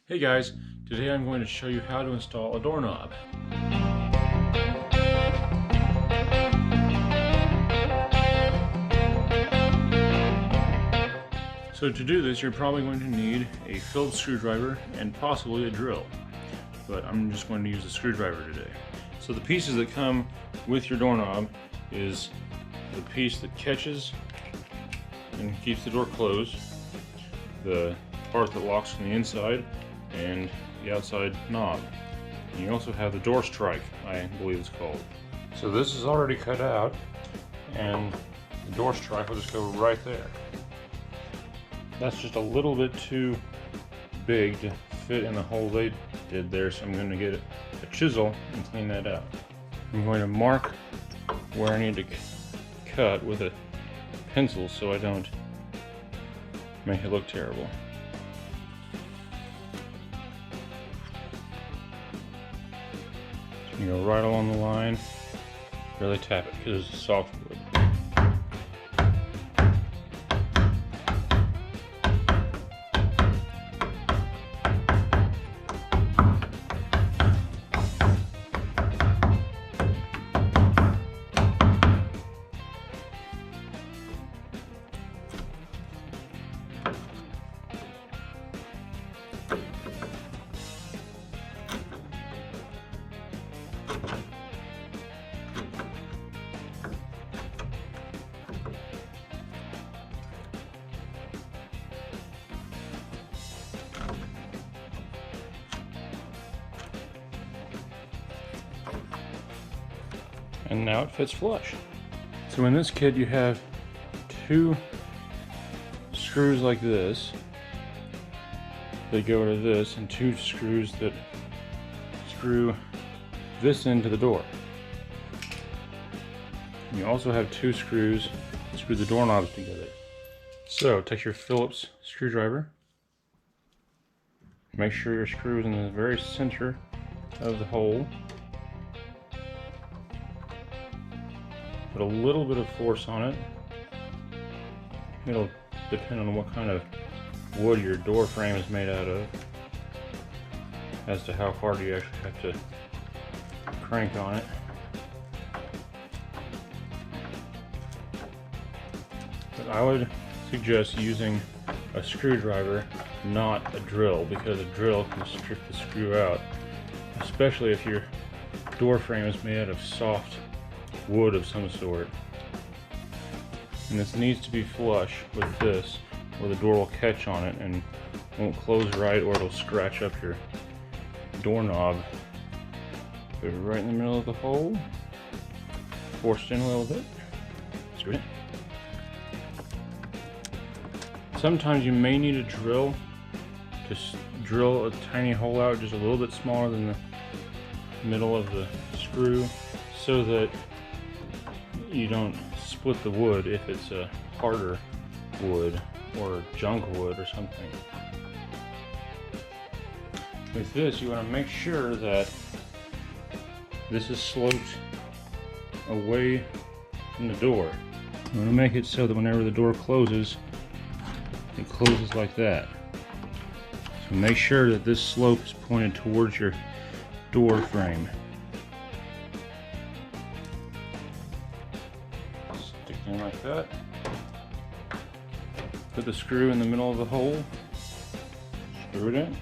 Hey guys, today I'm going to show you how to install a doorknob. So to do this, you're probably going to need a Phillips screwdriver and possibly a drill, but I'm just going to use a screwdriver today. So the pieces that come with your doorknob is the piece that catches and keeps the door closed, the part that locks from the inside, and the outside knob. And you also have the door strike, I believe it's called. So this is already cut out, and the door strike will just go right there. That's just a little bit too big to fit in the hole they did there, so I'm going to get a chisel and clean that out. I'm going to mark where I need to cut with a pencil so I don't make it look terrible. You go right along the line, really tap it because it's soft wood. And now it fits flush. So in this kit you have two screws like this that go to this, and two screws that screw this into the door. And you also have two screws that screw the doorknobs together. So take your Phillips screwdriver, make sure your screw is in the very center of the hole. Put a little bit of force on it. It'll depend on what kind of wood your door frame is made out of as to how hard you actually have to crank on it. But I would suggest using a screwdriver, not a drill, because a drill can strip the screw out, especially if your door frame is made out of soft wood of some sort. And this needs to be flush with this, or the door will catch on it and won't close right, or it'll scratch up your doorknob. Put it right in the middle of the hole, force it in a little bit, screw it. Sometimes you may need a drill to drill a tiny hole out just a little bit smaller than the middle of the screw, so that you don't split the wood if it's a harder wood or junk wood or something. With this, you want to make sure that this is sloped away from the door. You want to make it so that whenever the door closes, it closes like that. So make sure that this slope is pointed towards your door frame. Stick it in like that. Put the screw in the middle of the hole. Screw it in.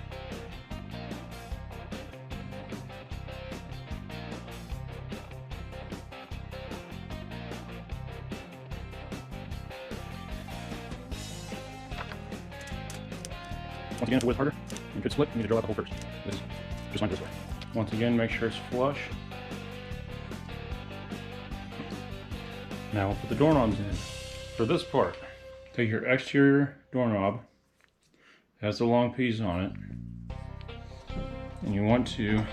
Once again, if the wood's harder, you could split, you need to draw out the hole first. This is just like this way. Once again, make sure it's flush. Now we'll put the doorknobs in. For this part, take your exterior doorknob, it has the long piece on it, and you want to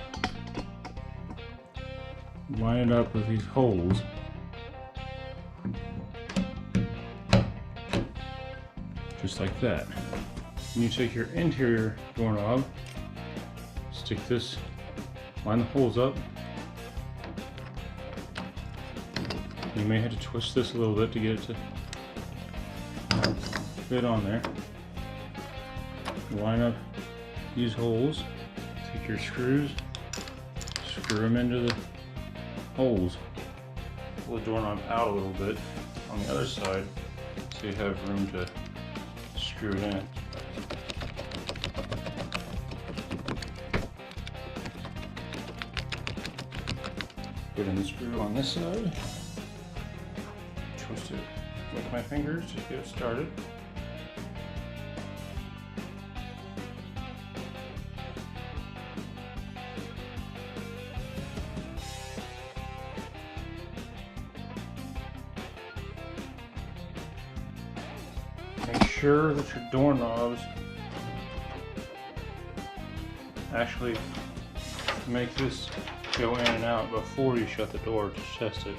line it up with these holes. Just like that. And you take your interior doorknob, stick this, line the holes up. You may have to twist this a little bit to get it to fit on there. Line up these holes, take your screws, screw them into the holes. Pull the doorknob out a little bit on the other side so you have room to screw it in. Put in the screw on this side. Twist it with my fingers to get it started. Make sure that your doorknobs actually make this go in and out before you shut the door to test it,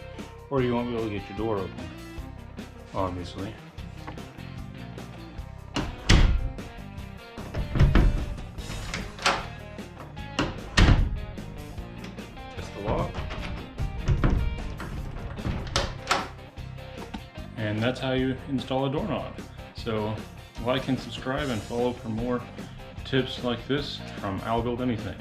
or you won't be able to get your door open, obviously. Test the lock. And that's how you install a doorknob. So like and subscribe and follow for more tips like this from I'll Build Anything.